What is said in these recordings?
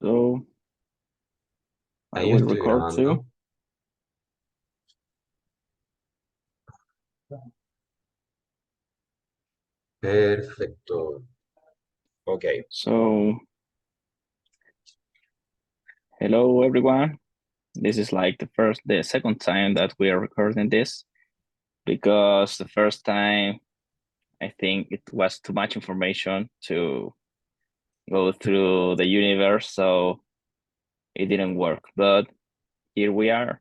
So I Ahí yo will estoy record too. grabando. Perfecto. Ok. So hello everyone. This is like the second time that we are recording this because the first time I think it was too much information to go through the universe, so it didn't work. But here we are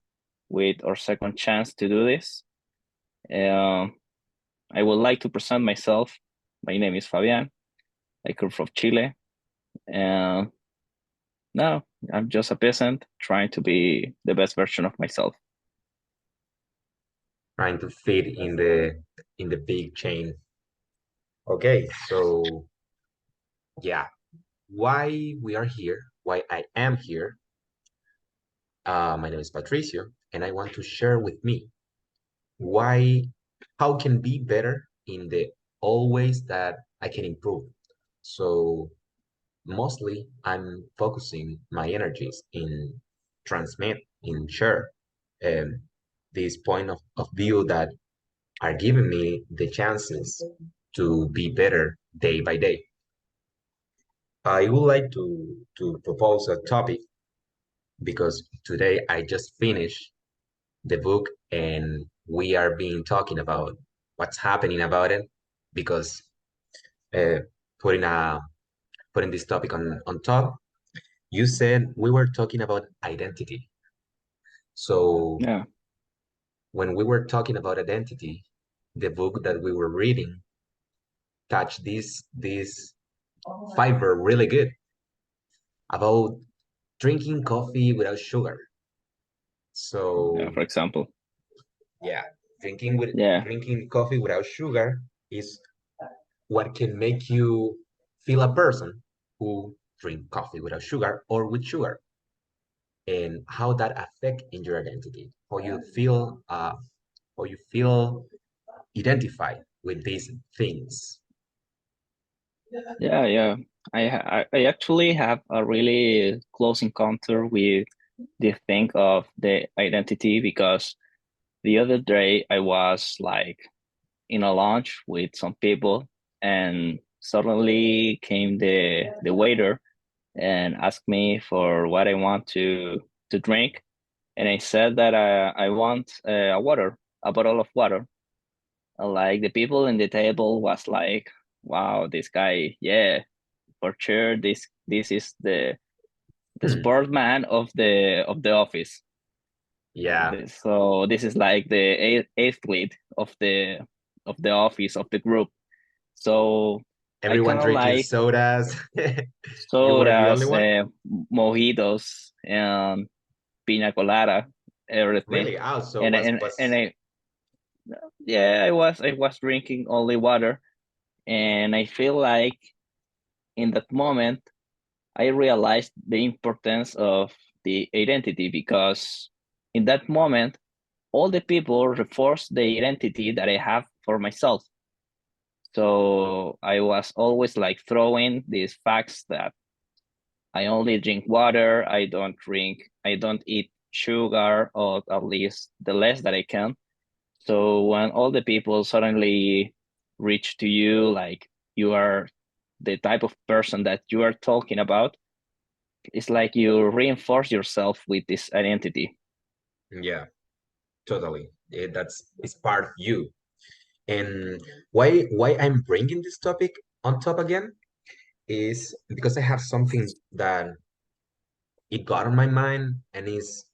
with our second chance to do this. Um, I would like to present myself. My name is Fabian. I come from Chile, and no, I'm just a peasant trying to be the best version of myself. Trying to fit in the big chain. Okay, so yeah, why we are here, why I am here. My name is Patricio, and I want to share with me why, how can be better in the all ways that I can improve. So mostly I'm focusing my energies in transmit, in share um, this point of view that are giving me the chances to be better day by day. I would like to propose a topic because today I just finished the book and we are being talking about what's happening about it because uh, putting a putting this topic on top, you said we were talking about identity. So Yeah, when we were talking about identity, the book that we were reading touched this fiber really good about drinking coffee without sugar. yeah. So For example, yeah, yeah, drinking coffee without sugar is what can make you feel a person who drink coffee without sugar or with sugar, and how that affect in your identity, how you feel identified with these things. yeah. I actually have a really close encounter with the thing of the identity because the other day I was like in a lunch with some people, and suddenly came the waiter and asked me for what I want to drink, and I said that I want a water, a bottle of water. And like the people in the table was like, "Wow, this guy, yeah, for sure, this is the Hmm. sportsman of the office." Yeah, So this is like the athlete of the office of the group. So I everyone kind of drinking like sodas. You were the only sodas, one? mojitos, and pina colada, everything. Really? Oh, so And was I yeah, I was drinking only water, and I feel like in that moment I realized the importance of the identity because in that moment all the people reinforce the identity that I have for myself. So I was always like throwing these facts that I only drink water, I don't eat sugar, or at least the less that I can. So when all the people suddenly reach to you, like you are the type of person that you are talking about, it's like you reinforce yourself with this identity. yeah, totally. That's it's part of you. And why I'm bringing this topic on top again is because I have something that it got on my mind and is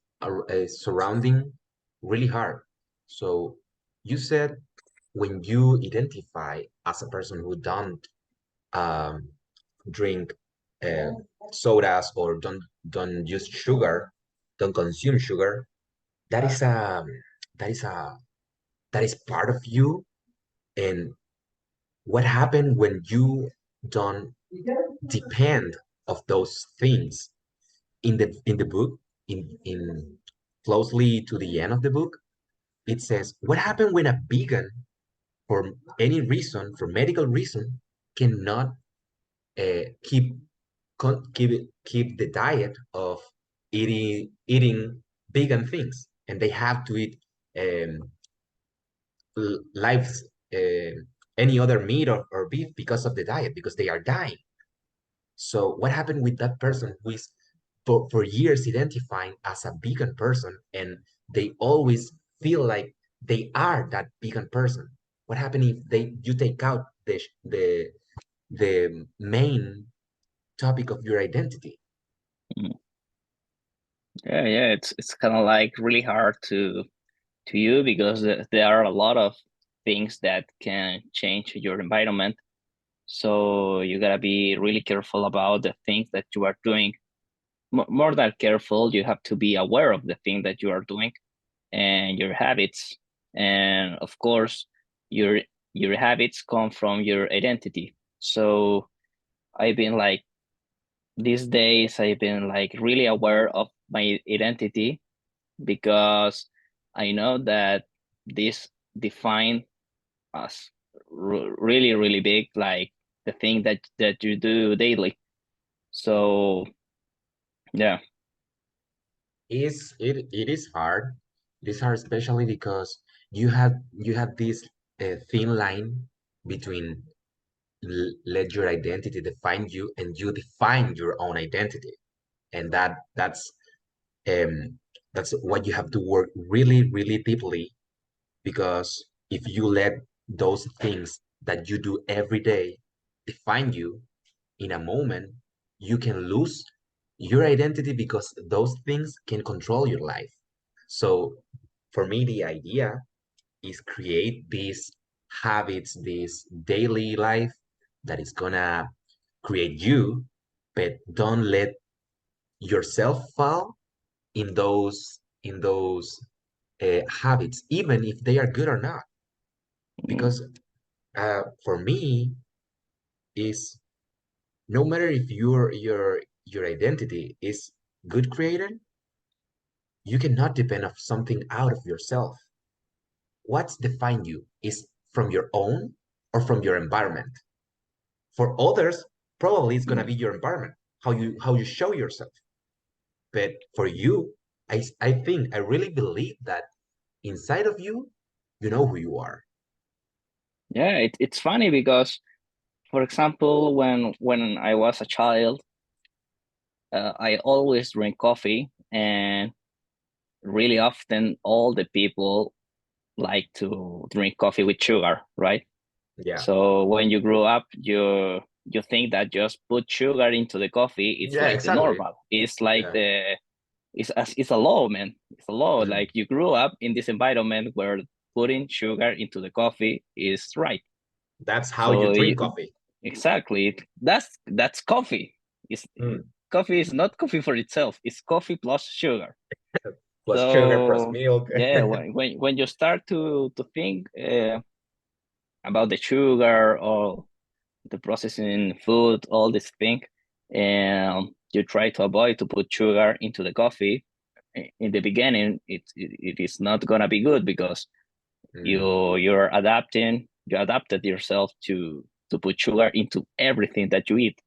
surrounding really hard. So you said when you identify as a person who don't um, drink uh, sodas or don't use sugar, don't consume sugar, that is a that is a that is part of you. And what happened when you don't depend of those things in the book in closely to the end of the book, it says what happened when a vegan for any reason, for medical reason, cannot keep keep the diet of eating vegan things, and they have to eat um, lives any other meat or beef because of the diet, because they are dying. So what happened with that person who is for years identifying as a vegan person, and they always feel like they are that vegan person? What happened if you take out the main topic of your identity? Mhm. Yeah, it's kind of like really hard to you because there are a lot of things that can change your environment. So you gotta be really careful about the things that you are doing. More than careful, you have to be aware of the thing that you are doing and your habits. And of course, your your habits come from your identity. So I've been like these days, I've been like really aware of my identity because I know that this define us really, really big, like the thing that you do daily. So yeah. It is hard. It is hard, especially because you have this thin line between let your identity define you and you define your own identity, and um that's what you have to work really really deeply, because if you let those things that you do every day define you, in a moment you can lose your identity because those things can control your life. So for me, the idea is create these habits, this daily life that is gonna create you, but don't let yourself fall in those habits, even if they are good or not. Mm, Because for me, is no matter if your identity is good created, you cannot depend on something out of yourself. What's define you is from your own or from your environment. For others, probably it's gonna mm. be your environment, how you show yourself. But for you, I think I really believe that inside of you, you know who you are. Yeah, it's funny because, for example, when I was a child, I always drink coffee, and really often all the people like to drink coffee with sugar, right? Yeah. So when you grow up, you think that just put sugar into the coffee, it's Yeah, like the exactly. normal. It's like Yeah. it's a law, man. It's a law. Mm. Like you grew up in this environment where putting sugar into the coffee is right. That's how you So drink coffee. exactly, that's coffee. It's Mm. coffee is not coffee for itself. It's coffee plus sugar. Plus sugar, plus So milk. yeah, when you start to think about the sugar or the processing food, all this thing, and you try to avoid to put sugar into the coffee. In the beginning, it is not gonna be good because Mm. you adapted yourself to put sugar into everything that you eat.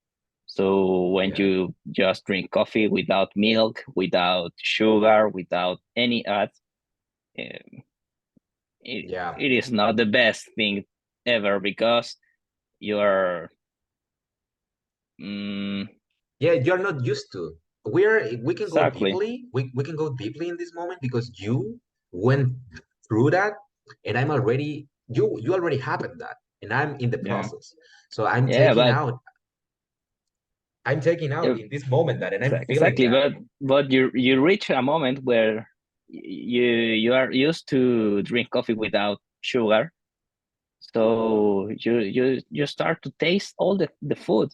So when Yeah. you just drink coffee without milk, without sugar, without any add, uh, Yeah. it is not the best thing ever because you're mm, Yeah, you're not used to. We can go exactly. deeply. We can go deeply in this moment because you went through that, and you already happened that, and I'm in the Yeah, process. So I'm yeah, taking but out I'm taking yeah, out in this moment that, and I'm feeling exactly. that. But you reach a moment where you are used to drink coffee without sugar, so you start to taste all the food.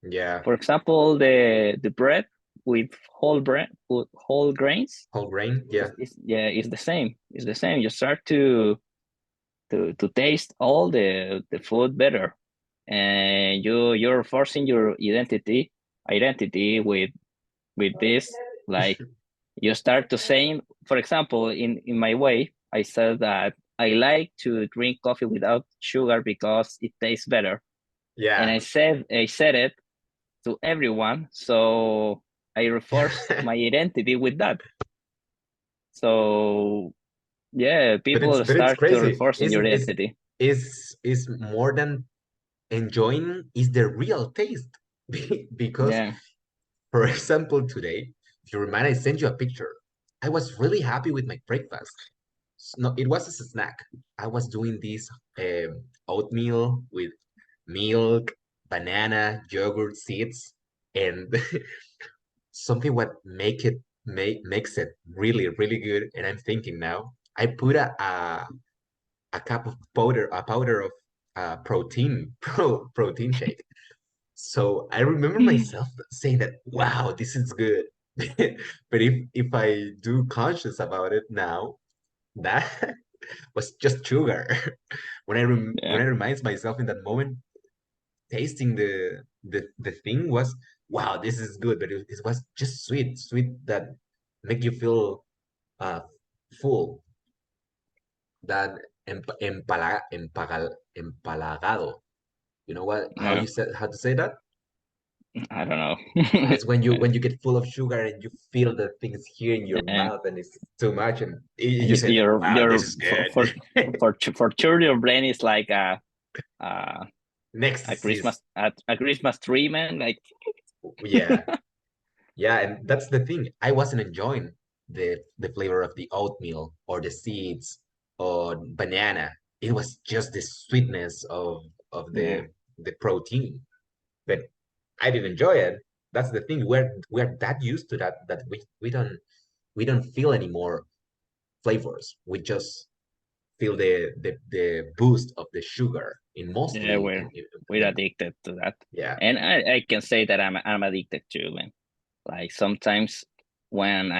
Yeah, For example, the bread with whole grains whole grain. Yeah, is yeah is the same. It's the same. You start to taste all the food better, and you're forcing your identity with this. Like you start to saying, for example, in my way, I said that I like to drink coffee without sugar because it tastes better, and yeah. I said it to everyone. So I reinforced my identity with that. So yeah, people but it's start to crazy. reinforcing your identity. Is more than enjoying is the real taste. Because, Yeah. for example, today, if you remind, I sent you a picture. I was really happy with my breakfast. No, it was a snack. I was doing this oatmeal with milk, banana, yogurt, seeds, and something what makes it really really good. And I'm thinking now, I put a cup of powder of protein shake. So I remember myself saying that, wow, this is good. But if I do conscious about it now, that was just sugar. When Yeah. I reminds myself in that moment, tasting the thing was, wow, this is good, but it was just sweet that make you feel uh full, that empalagado. You know what? Yeah. How to say that? I don't know. It's when you get full of sugar and you feel the things here in your Yeah. mouth and it's too much, and you said, "Wow, this Your is good." for sure your brain is like a Next is, a Christmas tree, man. Like yeah, yeah, and that's the thing. I wasn't enjoying the flavor of the oatmeal or the seeds or banana. It was just the sweetness of yeah, the protein. But I didn't enjoy it. That's the thing. We're that used to that we don't feel any more flavors. We just feel the boost of the sugar in yeah, mostly we're addicted to that, yeah, and I can say that I'm addicted too, man. Like sometimes when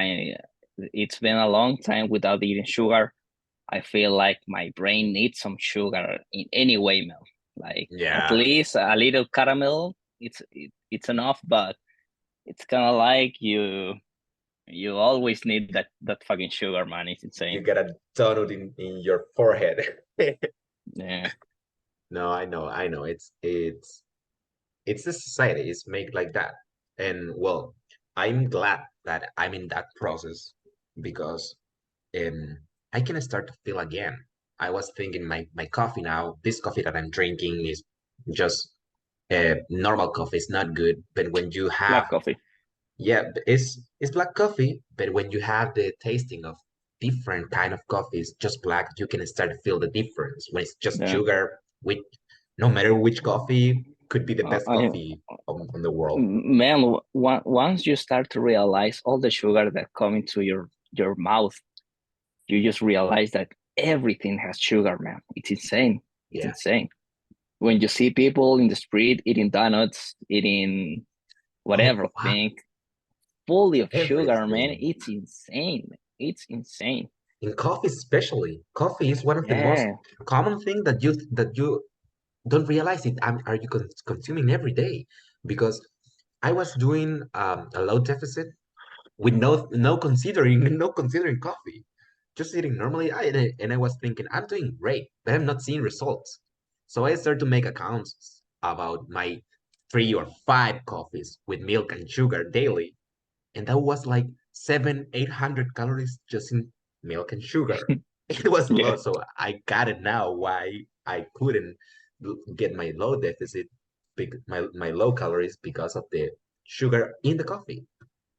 it's been a long time without eating sugar, I feel like my brain needs some sugar in any way, man. Like at yeah. least a little caramel, it's enough, but it's kind of like you always need that fucking sugar, man. It's You insane. get a donut in your forehead. Yeah, No, I know. It's the society. It's made like that. And well, I'm glad that I'm in that process because um I can start to feel again. I was thinking my coffee now, this coffee that I'm drinking is just normal coffee. It's not good. But when you have, black coffee. yeah, it's black coffee, but when you have the tasting of different kind of coffees, just black, you can start to feel the difference. When it's just Yeah, sugar, with no matter which coffee, could be the best I coffee on the world. man, once you start to realize all the sugar that come into your mouth, you just realize that everything has sugar, man. It's insane. It's Yeah. insane. When you see people in the street eating donuts, eating Oh, whatever wow. thing, fully of sugar, man, Everything. it's insane. It's insane. In coffee especially. Coffee is one of the most Yeah, common thing that you don't realize it. Are you consuming every day? Because I was doing a low deficit with no considering no considering coffee, just eating normally. And I was thinking I'm doing great, but I'm not seeing results. So I started to make accounts about my 3 or 5 coffees with milk and sugar daily, and that was like 700-800 calories just in milk and sugar. It was yeah. low, so I got it now why I couldn't get my low deficit, my low calories because of the sugar in the coffee.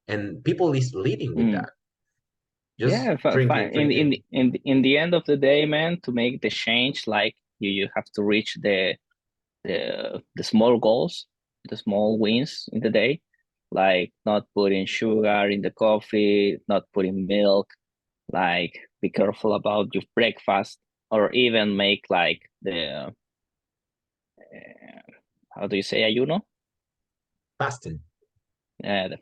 And people is leading with Mm. that, just Yeah, drinking, fine. drinking. In the end of the day, man, to make the change, like you have to reach the small goals, the small wins in the day, like not putting sugar in the coffee, not putting milk, like be careful about your breakfast, or even make like how do you say ayuno? Fasting. The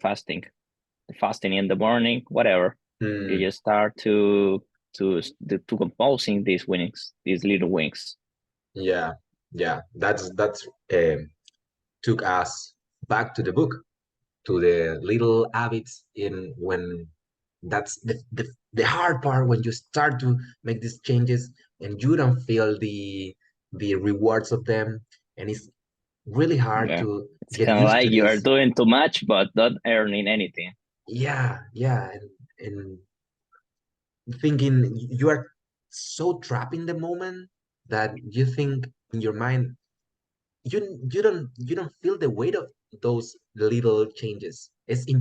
fasting in the morning, whatever. You Mm, just start to composing these winnings, these little wings. yeah, yeah. That's took us back to the book, to the little habits in when that's the hard part when you start to make these changes and you don't feel the rewards of them, and it's really hard Yeah, It's get kind of used to like you are this. doing too much, but not earning anything. Yeah, yeah, and thinking you are so trapped in the moment that you think in your mind you don't feel the weight of those little changes.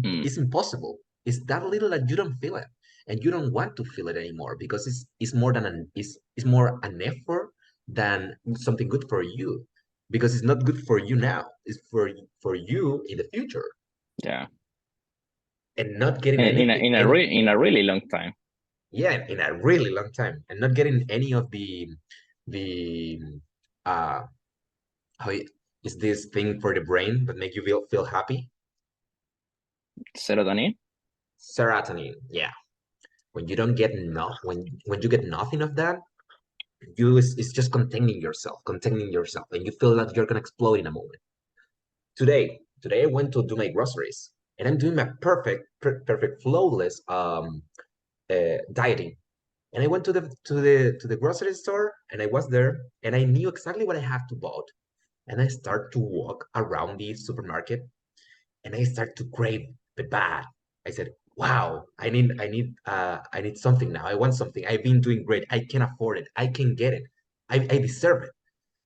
Mm, It's impossible. It's that little that you don't feel it, and you don't want to feel it anymore because it's more than it's more an effort than something good for you, because it's not good for you now. It's for you in the future, yeah, and not getting anything any in a really long time. yeah, in a really long time, and not getting any of the uh how is this thing for the brain that make you feel happy. Serotonin. Serotonin, yeah. When you don't get when you get nothing of that, it's just containing yourself, and you feel like you're gonna explode in a moment. Today I went to do my groceries, and I'm doing my perfect flawless dieting. And I went to the grocery store, and I was there, and I knew exactly what I have to buy. And I start to walk around the supermarket, and I start to crave the bad. I said, "Wow, I need something now. I want something. I've been doing great. I can afford it. I can get it. I deserve it."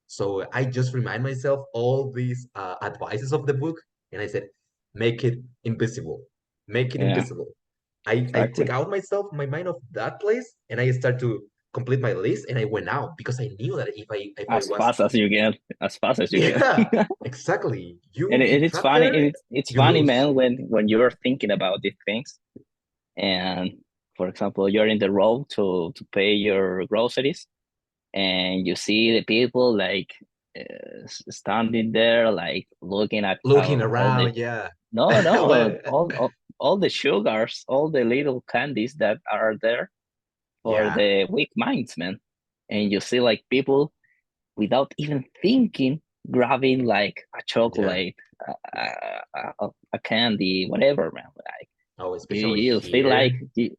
So I just remind myself all these advices of the book, and I said, "Make it invisible. Make it Yeah, invisible." I take exactly. out my mind of that place, and I start to complete my list, and I went out because I knew that if I As was fast as you can, as fast as you can. yeah, exactly. You And will be it's trapped funny. there, It's you funny, lose. man, when you're thinking about these things, and for example, you're in the road to pay your groceries, and you see the people like standing there, like looking at Looking all the around, yeah. no, Well, all the sugars, all the little candies that are there for yeah, the weak minds, man. And you see like people without even thinking grabbing like a yeah. chocolate, a candy, whatever, man. Like Oh, you, especially you feel like here.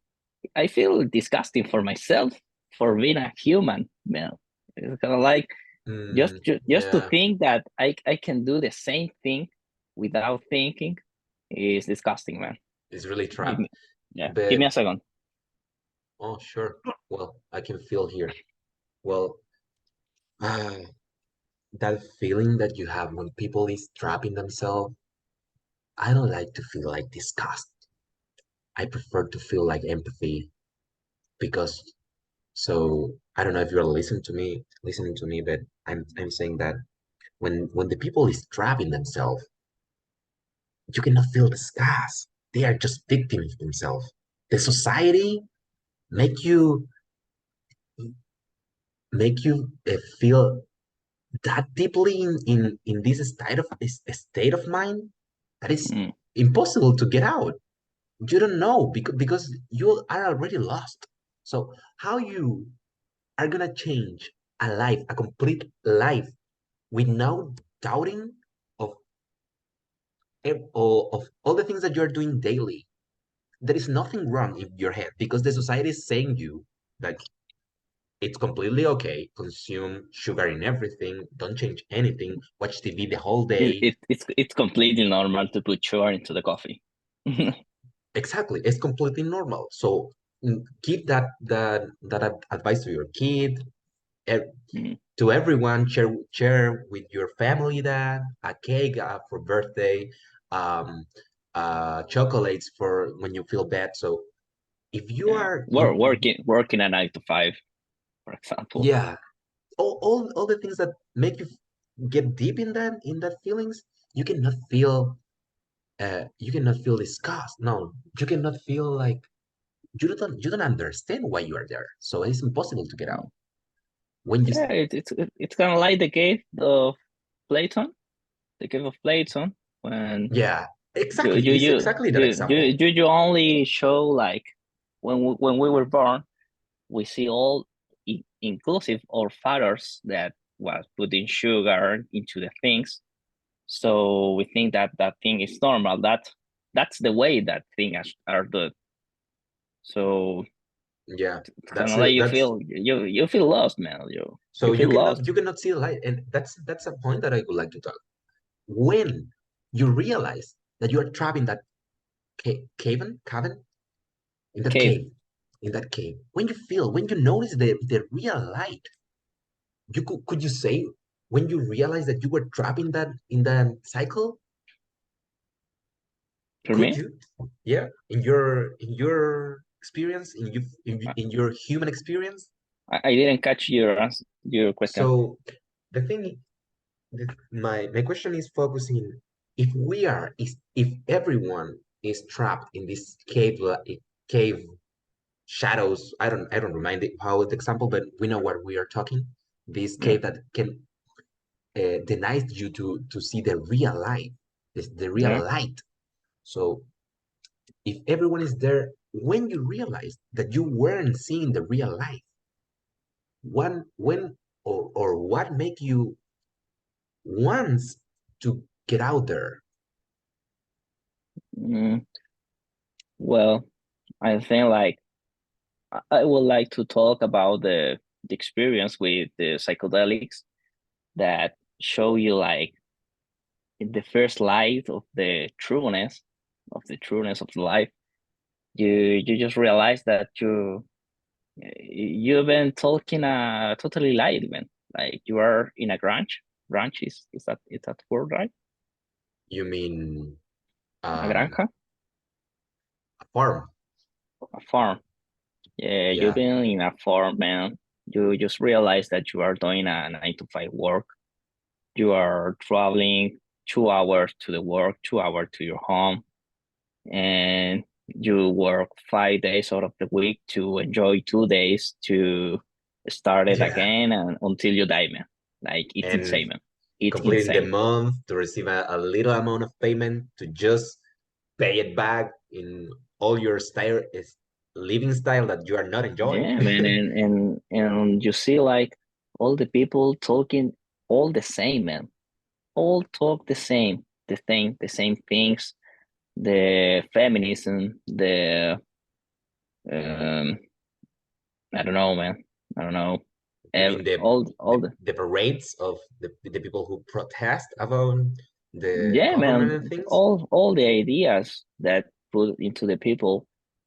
I feel disgusting for myself for being a human, man. It's kind of like just to Yeah, think that I can do the same thing without thinking is disgusting, man. it's really Give trapped. me, yeah, give But me a second. oh, sure. Well, I can feel here. Well, ah, that feeling that you have when people is trapping themselves, I don't like to feel like disgust. I prefer to feel like empathy, because I don't know if you're listening to me, but I'm saying that when the people is trapping themselves, you cannot feel disgust. They are just victims of themselves. The society make you feel that deeply in this state of mind that is Mm, impossible to get out. You don't know because you are already lost. So how you are gonna change a complete life, without doubting of of all the things that you're doing daily? There is nothing wrong in your head because the society is saying you that it's completely okay. Consume sugar in everything. Don't change anything. Watch TV the whole day. it's completely normal to put sugar into the coffee. Exactly, it's completely normal. So give that advice to your kid, e- Mm, to everyone. Share with your family that a cake for birthday, um, chocolates for when you feel bad. So if you yeah, are in, working a 9 to 5, for example. yeah, all the things that make you get deep in that feelings, you cannot feel disgust. No, you cannot feel like you don't understand why you are there. So it's impossible to get out. Mm. When you Yeah, it's kind of like the cave of Platon, the cave of Platon, when Yeah, you exactly. you It's you exactly that you you example. you only show like when we were born, we see all inclusive all fathers that was putting sugar into the things. So we think that that thing is normal. That's the way that things are done. So Yeah, it's kind that's of like it. That's you feel lost, man. so You you feel cannot lost. you cannot see the light, and that's a point that I would like to talk. When? you realize that you are trapped in that cabin, in that Cave. cave, in that cave. When you notice the real light, could you say when you realize that you were trapped in that cycle? For Could me, you? Yeah, in your experience, in your human experience. I didn't catch your question. So the thing, my question is focusing if if everyone is trapped in this cave shadows. I don't remind it how the example, but we know what we are talking. This Yeah. cave that can denies you to see the real light, the real Yeah. light. So if everyone is there, when you realize that you weren't seeing the real light, when or what make you want to get out there? Mm, well, I think like I would like to talk about the experience with the psychedelics that show you like in the first light of the trueness of the life. You just realize that you've been talking a totally lied, man. Like you are in a ranch. Ranch is that word right? You mean A granja, a farm? a farm. Yeah, you've Yeah, been in a farm, man. You just realize that you are doing a 9 to 5 work. You are traveling 2 hours to the work, 2 hours to your home, and you work 5 days out of the week to enjoy 2 days to start it yeah, again and until you die, man. Like it's and insane, man. It's completing the insane. month to receive a little amount of payment to just pay it back in all your style is living style that you are not enjoying. Yeah, man, and you see like all the people talking all the same, man. All talk the same things. The feminism, the um, I don't know, man. I don't know. You mean All the the parades of the people who protest about the yeah, government man. and things? All the ideas that put into the people,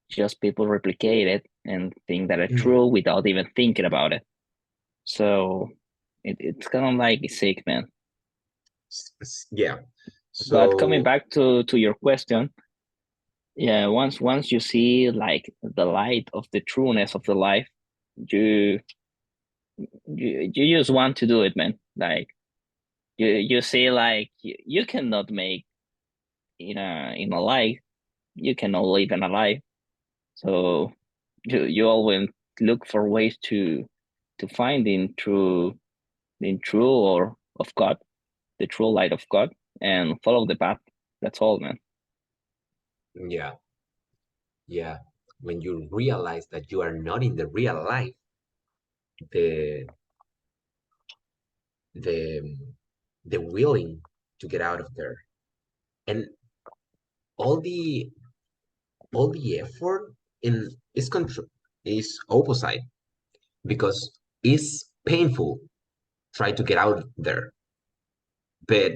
just people replicate it and think that are Mm. true without even thinking about it. So it's kind of like sick, man. Yeah. But coming So back to your question, yeah, once you see like the light of the trueness of the life, you you just want to do it, man. Like you see like you cannot make in a life, you cannot live in a life. So you always look for ways to find in true or of God, the true light of God, and follow the path. That's all, man. yeah, yeah. When you realize that you are not in the real life, the the the willing to get out of there and all the all the effort in is control is opposite because it's painful try to get out there, but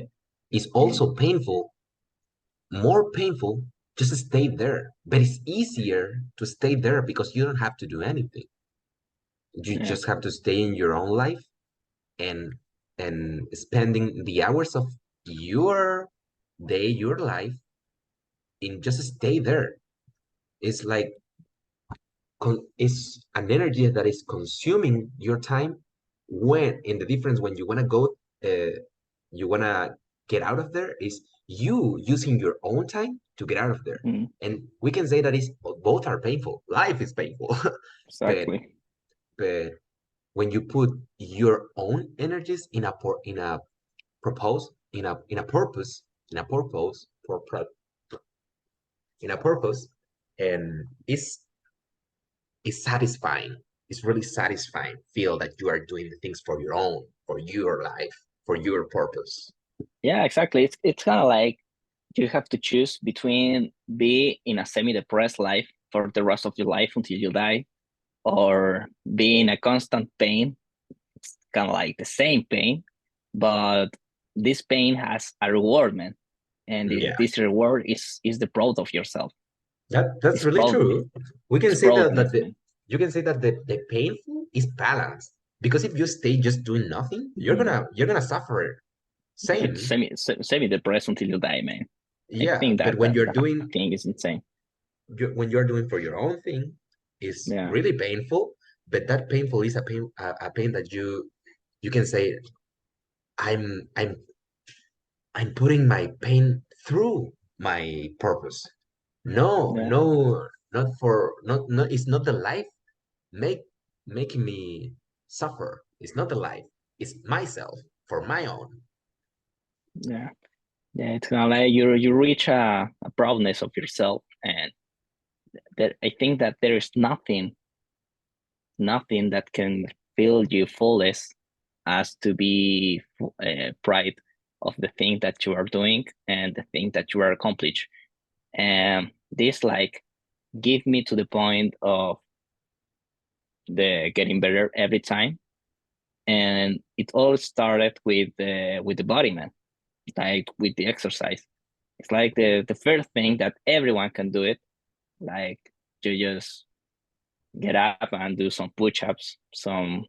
it's Mm, also painful, more painful just stay there. But it's easier to stay there because you don't have to do anything. You yeah. just have to stay in your own life and spending the hours of your day, your life in just stay there. It's like it's an energy that is consuming your time when in the difference when you want to go you want to get out of there is you using your own time to get out of there, Mm, and we can say that is both are painful, life is painful. but exactly. but when you put your own energies in a propose in a purpose in a purpose in a purpose, and it's satisfying. It's really satisfying. Feel that you are doing the things for your own, for your life, for your purpose. Yeah, exactly. It's kind of like you have to choose between be in a semi-depressed life for the rest of your life until you die, or be in a constant pain. It's kind of like the same pain, but this pain has a reward, man. and Yeah, this reward is the proud of yourself. that's It's really proudness. true. We can It's say that proudness, man. you can say that the painful is balanced, because if you stay just doing nothing, Mhm. you're gonna suffer. It's Same. semi depressed until you die, man. I Yeah, think but that when you're that doing thing is insane. when you're doing for your own thing, is Yeah, really painful. But that painful is a pain that you can say, I'm I'm putting my pain through my purpose. No, yeah, no, not for not. It's not the life make making me suffer. It's not the life. It's myself for my own. yeah, yeah. It's kind of like you reach a proudness of yourself, and that I think that there is nothing that can fill you fullest as to be pride of the thing that you are doing and the thing that you are accomplish. And this like give me to the point of the getting better every time. And it all started with the body, man, like with the exercise. It's like the first thing that everyone can do it. Like you just get up and do some push-ups, some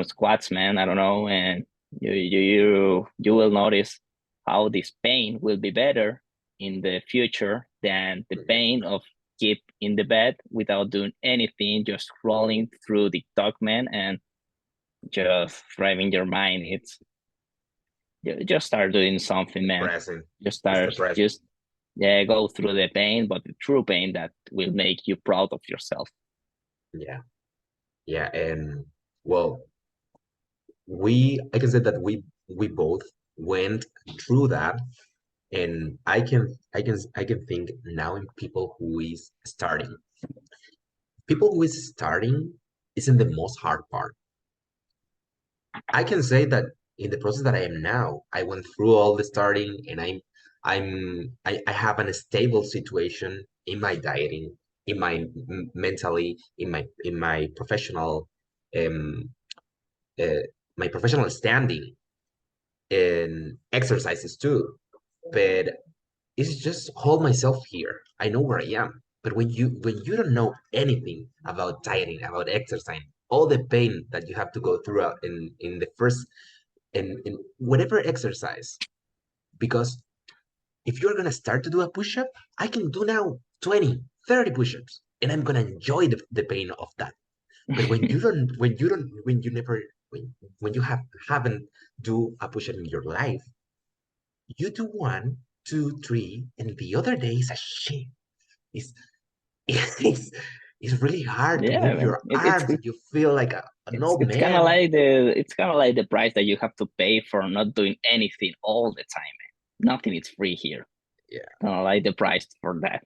squats, man. I don't know, and you will notice how this pain will be better in the future than the Mhm. pain of keep in the bed without doing anything, just scrolling through TikTok, man, and just driving your mind. It's you just start doing something, man. Depressing. Just It's start depressing. just yeah, go through the pain, but the true pain that will make you proud of yourself. Yeah, yeah, and well, I can say that we both went through that, and I can think now in people who is starting. People who is starting isn't the most hard part. I can say that in the process that I am now, I went through all the starting, and I have an stable situation in my dieting, in my mentally, in um uh, my professional standing, in exercises too. But it's just hold myself here. I know where I am. But when you don't know anything about dieting, about exercise, all the pain that you have to go through in the first in whatever exercise, because if you're gonna start to do a push-up, I can do now 20, 30 push-ups, and I'm gonna enjoy the pain of that. But when you never, when you haven't do a push-up in your life, you do one, two, three, and the other day is a shit. It's it's it's really hard to Yeah, move man. your arms, and you feel like an old It's kind of man. like the price that you have to pay for not doing anything all the time, man. Nothing is free here. Yeah, Kind of like the price for that.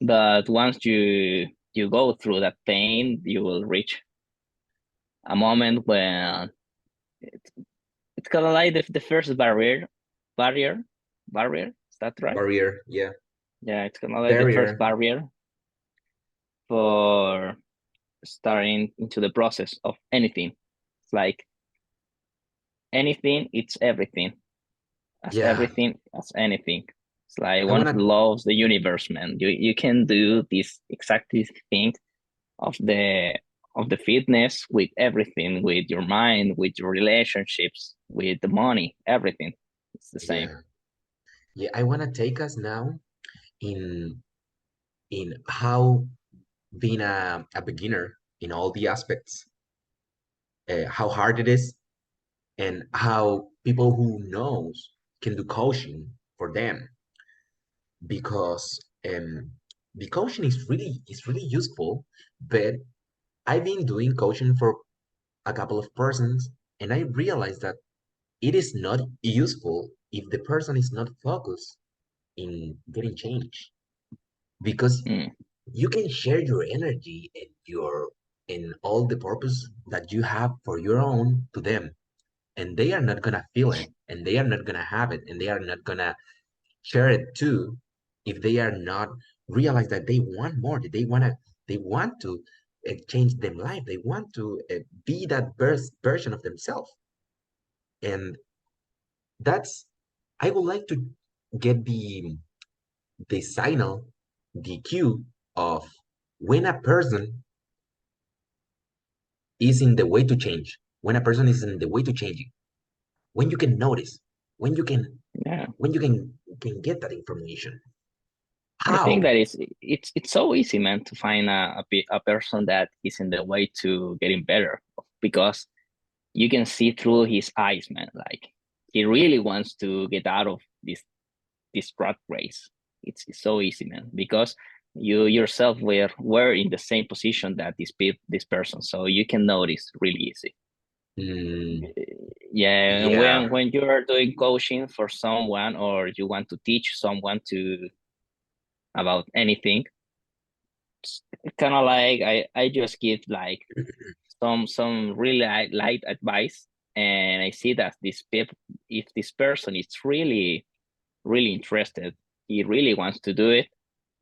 But once you go through that pain, you will reach a moment when it's, it's kind of like the first barrier, barrier. Is that right? barrier. Yeah, Yeah, it's kind of like the first barrier. barrier for starting into the process of anything. It's like anything, it's everything. As Yeah, everything, as anything. It's like I one of the wanna. laws of the universe, man. You can do this exact thing of the fitness with everything, with your mind, with your relationships, with the money, everything. It's the same. Yeah, yeah. I wanna take us now in how being a beginner in all the aspects, how hard it is, and how people who knows can do coaching for them, because the coaching is really useful. But I've been doing coaching for a couple of persons, and I realized that it is not useful if the person is not focused in getting change, because Mm, you can share your energy and your and all the purpose that you have for your own to them, and they are not gonna feel it, and they are not gonna have it, and they are not gonna share it too, if they are not realize that they want more, that they want to change them life, they want to be that version of themselves. And that's I would like get the signal, the cue of when a person is in the way to change, when a person is in the way to changing, when you can notice, when you can Yeah. when you can get that information. I think How? that it's so easy, man, to find a person that is in the way to getting better because you can see through his eyes, man. Like he really wants to get out of this rat race. It's so easy, man, because you yourself were in the same position that this person, so you can notice really easy. Mm, Yeah, and yeah. when you are doing coaching for someone or you want to teach someone to about anything, it's kind of like I just give like some really light advice, and I see that this people, if this person is really interested, he really wants to do it,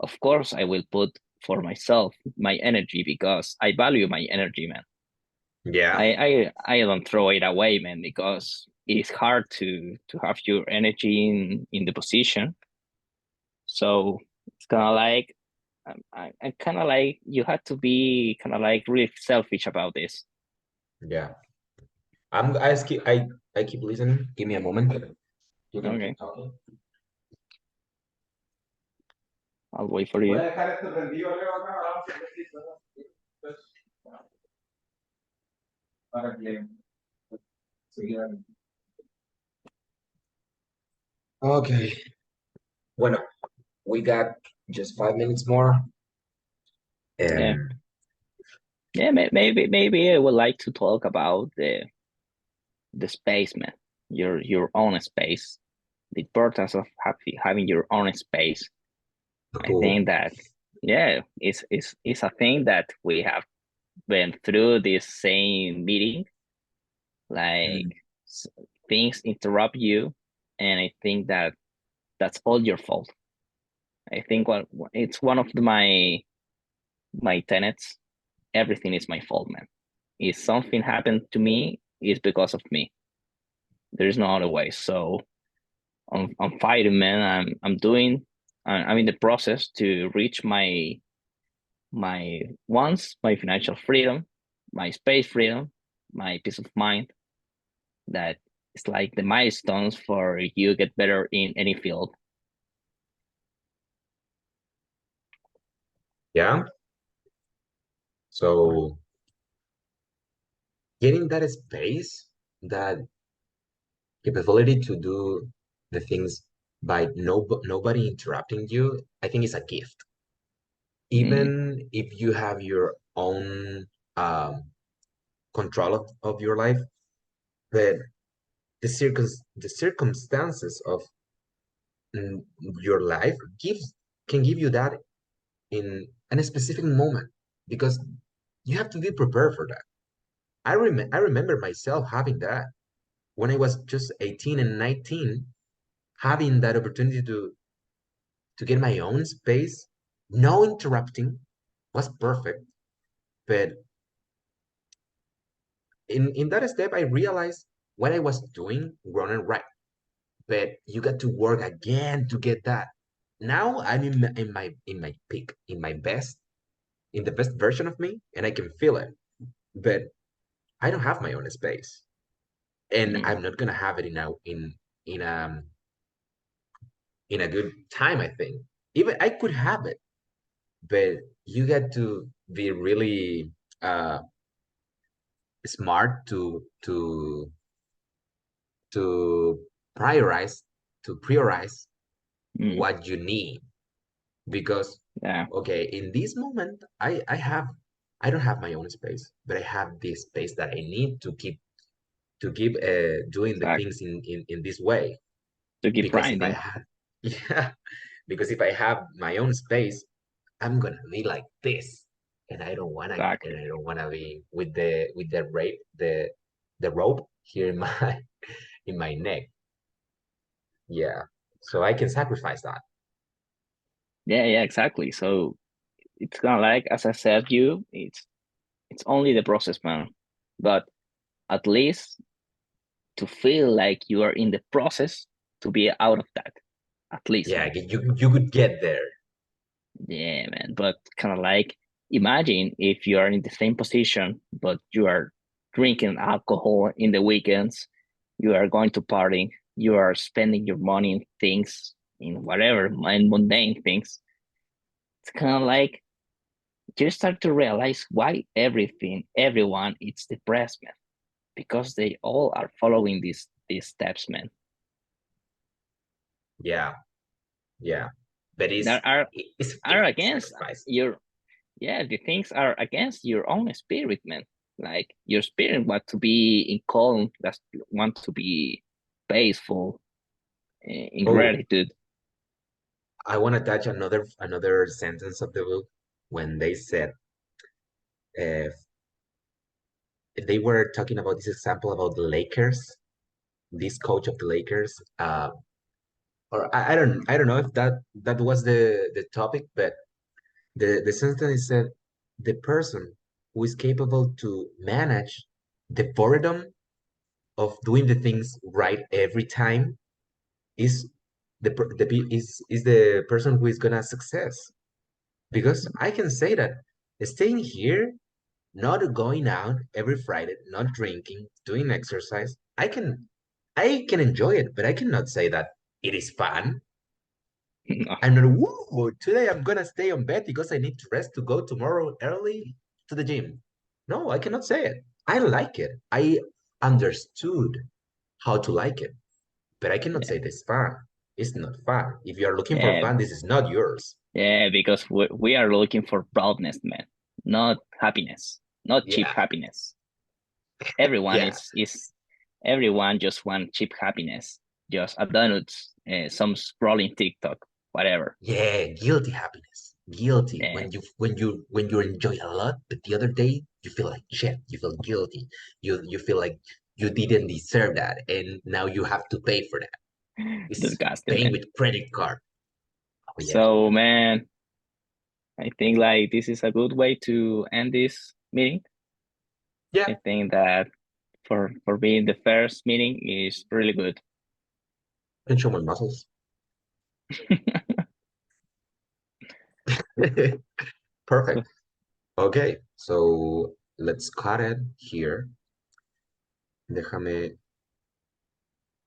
of course I will put for myself my energy because I value my energy, man. Yeah. I don't throw it away, man, because it's hard to have your energy in the position. So it's kind of like I kind of like you have to be kind of like really selfish about this. Yeah. I keep listening. Give me a moment. You can Okay, keep talking. I'll wait for Voy you. a dejar esto prendido, Leo, acá, vamos a hacer esto, ¿no? Pues, para que siga. Okay. Bueno, we got just 5 minutes more. Yeah, And yeah. Maybe I would like to talk about the space, man. Your own space. The importance of having your own space. I cool. think that yeah, it's a thing that we have been through this same meeting. Like Mm, s- things interrupt you, and I think that that's all your fault. I think it's one of my tenets. Everything is my fault, man. If something happened to me, it's because of me. There's no other way. So I'm fighting, man. I'm in the process to reach my wants, my financial freedom, my space freedom, my peace of mind. That it's like the milestones for you get better in any field. yeah. So getting that space, that capability to do the things by nobody interrupting you, I think is a gift. Mm, Even if you have your own control of your life, but the circumstances of your life can give you that in a specific moment because you have to be prepared for that. I remember myself having that when I was just 18 and 19, having that opportunity to get my own space, no interrupting, was perfect. But in that step, I realized what I was doing wrong and right. But you got to work again to get that. Now I'm in my peak, in my best, in the best version of me, and I can feel it. But I don't have my own space, and mm. I'm not gonna have it in in a good time. I think even I could have it, but you get to be really smart to prioritize to prioritize Mm, what you need because yeah, okay, in this moment I don't have my own space, but I have this space that I need to keep doing the exactly. things in this way. To keep Because if I grinding. had yeah, because if I have my own space, I'm gonna be like this, and Exactly. I don't wanna be with the rope here in my in my neck. Yeah, so I can sacrifice that. Yeah, exactly. So it's kind of like, as I said, it's only the process, man. But at least to feel like you are in the process to be out of that. at least, Yeah, man. you could get there. Yeah, man. But kind of like, imagine if you are in the same position, but you are drinking alcohol in the weekends, you are going to partying, you are spending your money in things, in whatever, in mundane things. It's kind of like you start to realize why everyone is depressed, man, because they all are following these steps, man. Yeah, yeah. But That it's are fine against sacrifice. your yeah, the things are against your own spirit, man. Like your spirit want to be in calm, that want to be peaceful, in Oh, gratitude. I want to touch another sentence of the book when they said uh, they were talking about this example about the Lakers, this coach of the Lakers, or I don't know if that was the topic, but the sentence said the person who is capable to manage the boredom of doing the things right every time is is the person who is gonna success. Because I can say that staying here, not going out every Friday, not drinking, doing exercise, I can enjoy it, but I cannot say that it is fun. No, I'm not, whoa, today I'm gonna stay on bed because I need to rest to go tomorrow early to the gym. No, I cannot say it. I like it. I understood how to like it, but I cannot say this fun. It's not fun. If you are looking for yeah, fun, this is not yours. yeah, because we are looking for proudness, man, not happiness, not cheap Yeah, happiness. Everyone yeah, is everyone just want cheap happiness, just a donuts, some scrolling TikTok, whatever. yeah. Guilty happiness. Guilty Yeah, when you enjoy a lot, but the other day you feel like shit. You feel guilty. You feel like you didn't deserve that, and now you have to pay for that. It's disgusting, paying man. with credit card. Oh yeah, So, man, I think like this is a good way to end this meeting. yeah. I think that for being the first meeting is really good. And show my muscles. So, Perfect. Okay, so let's cut it here. Déjame